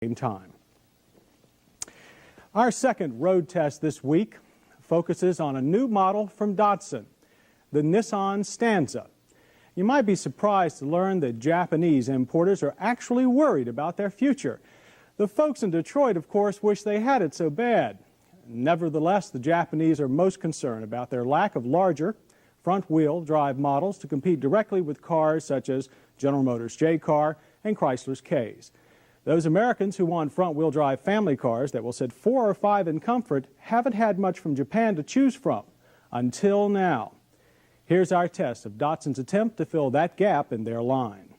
same time. Our second road test this week focuses on a new model from Datsun, the Nissan Stanza. You might be surprised to learn that Japanese importers are actually worried about their future. The folks in Detroit, of course, wish they had it so bad. Nevertheless, the Japanese are most concerned about their lack of larger front-wheel drive models to compete directly with cars such as General Motors' J-Car and Chrysler's K's. Those Americans who want front-wheel drive family cars that will sit 4 or 5 in comfort haven't had much from Japan to choose from until now. Here's our test of Datsun's attempt to fill that gap in their line.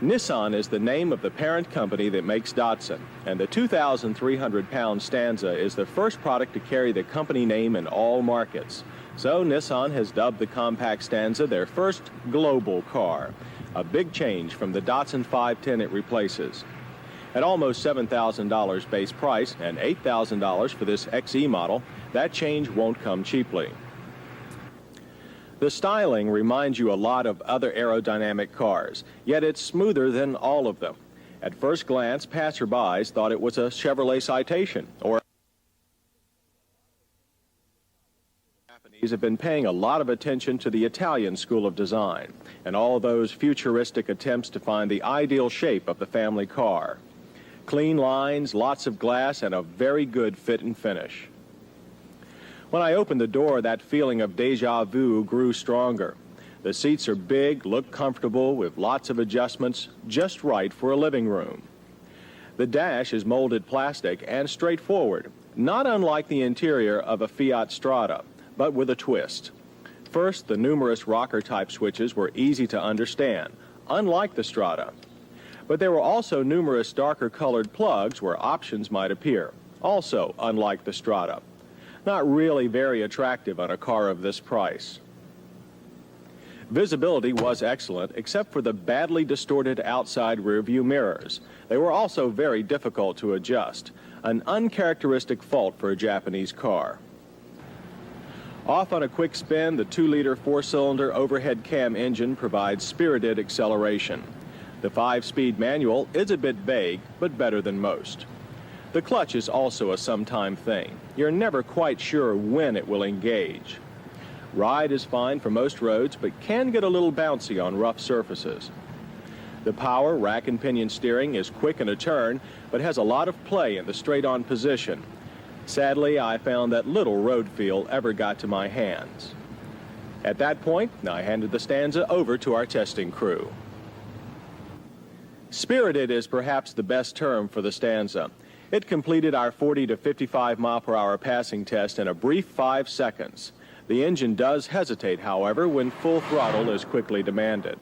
Nissan is the name of the parent company that makes Datsun, and the 2,300-pound Stanza is the first product to carry the company name in all markets. So Nissan has dubbed the compact Stanza their first global car, a big change from the Datsun 510 it replaces. At almost $7,000 base price and $8,000 for this XE model, that change won't come cheaply. The styling reminds you a lot of other aerodynamic cars, yet it's smoother than all of them. At first glance, passerbys thought it was a Chevrolet Citation, or Japanese have been paying a lot of attention to the Italian school of design and all those futuristic attempts to find the ideal shape of the family car. Clean lines, lots of glass, and a very good fit and finish. When I opened the door, that feeling of déjà vu grew stronger. The seats are big, look comfortable, with lots of adjustments, just right for a living room. The dash is molded plastic and straightforward, not unlike the interior of a Fiat Strada, but with a twist. First, the numerous rocker-type switches were easy to understand, unlike the Strada. But there were also numerous darker-colored plugs where options might appear, also unlike the Strada. Not really very attractive on a car of this price. Visibility was excellent, except for the badly distorted outside rearview mirrors. They were also very difficult to adjust, an uncharacteristic fault for a Japanese car. Off on a quick spin, the 2-liter 4-cylinder overhead cam engine provides spirited acceleration. The 5-speed manual is a bit vague, but better than most. The clutch is also a sometime thing. You're never quite sure when it will engage. Ride is fine for most roads, but can get a little bouncy on rough surfaces. The power rack and pinion steering is quick in a turn, but has a lot of play in the straight-on position. Sadly, I found that little road feel ever got to my hands. At that point, I handed the Stanza over to our testing crew. Spirited is perhaps the best term for the Stanza. It completed our 40 to 55 mile per hour passing test in a brief 5 seconds. The engine does hesitate, however, when full throttle is quickly demanded.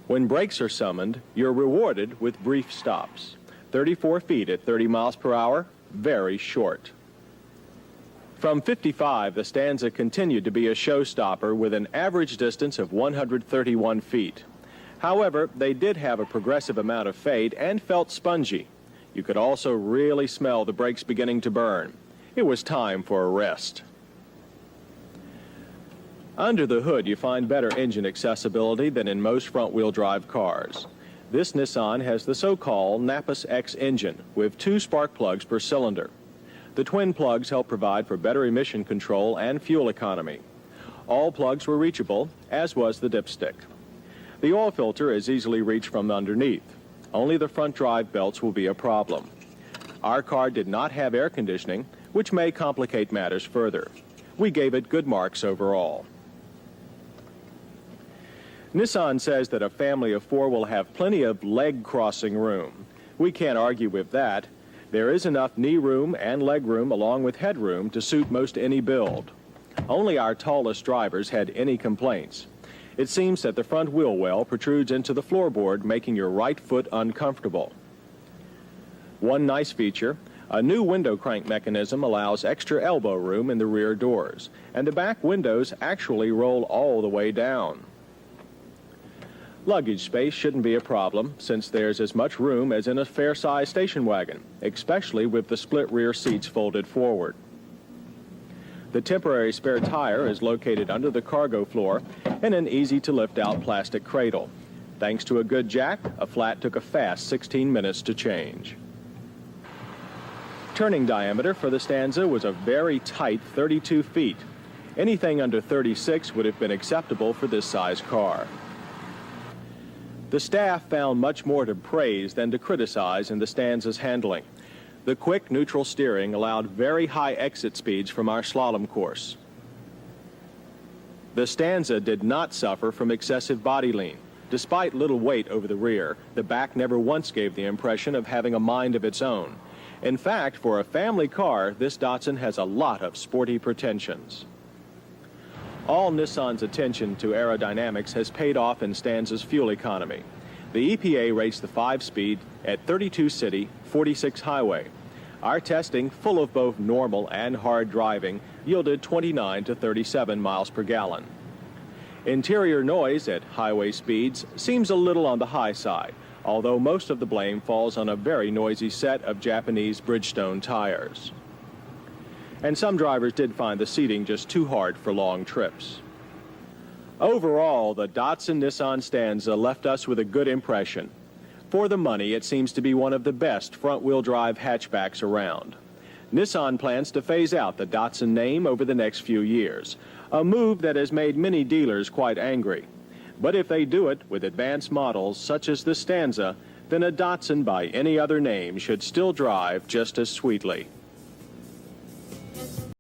When brakes are summoned, you're rewarded with brief stops. 34 feet at 30 miles per hour, very short. From 55, the Stanza continued to be a showstopper with an average distance of 131 feet. However, they did have a progressive amount of fade and felt spongy. You could also really smell the brakes beginning to burn. It was time for a rest. Under the hood, you find better engine accessibility than in most front-wheel drive cars. This Nissan has the so-called Napus X engine with 2 spark plugs per cylinder. The twin plugs help provide for better emission control and fuel economy. All plugs were reachable, as was the dipstick. The oil filter is easily reached from underneath. Only the front drive belts will be a problem. Our car did not have air conditioning, which may complicate matters further. We gave it good marks overall. Nissan says that a family of 4 will have plenty of leg crossing room. We can't argue with that. There is enough knee room and leg room along with headroom to suit most any build. Only our tallest drivers had any complaints. It seems that the front wheel well protrudes into the floorboard, making your right foot uncomfortable. One nice feature, a new window crank mechanism allows extra elbow room in the rear doors, and the back windows actually roll all the way down. Luggage space shouldn't be a problem, since there's as much room as in a fair-sized station wagon, especially with the split rear seats folded forward. The temporary spare tire is located under the cargo floor in an easy-to-lift-out plastic cradle. Thanks to a good jack, a flat took a fast 16 minutes to change. Turning diameter for the Stanza was a very tight 32 feet. Anything under 36 would have been acceptable for this size car. The staff found much more to praise than to criticize in the Stanza's handling. The quick neutral steering allowed very high exit speeds from our slalom course. The Stanza did not suffer from excessive body lean. Despite little weight over the rear, the back never once gave the impression of having a mind of its own. In fact, for a family car, this Datsun has a lot of sporty pretensions. All Nissan's attention to aerodynamics has paid off in Stanza's fuel economy. The EPA rates the 5-speed at 32 city, 46 highway. Our testing, full of both normal and hard driving, yielded 29 to 37 miles per gallon. Interior noise at highway speeds seems a little on the high side, although most of the blame falls on a very noisy set of Japanese Bridgestone tires. And some drivers did find the seating just too hard for long trips. Overall, the Datsun Nissan Stanza left us with a good impression. For the money, it seems to be one of the best front-wheel drive hatchbacks around. Nissan plans to phase out the Datsun name over the next few years, a move that has made many dealers quite angry. But if they do it with advanced models such as the Stanza, then a Datsun by any other name should still drive just as sweetly.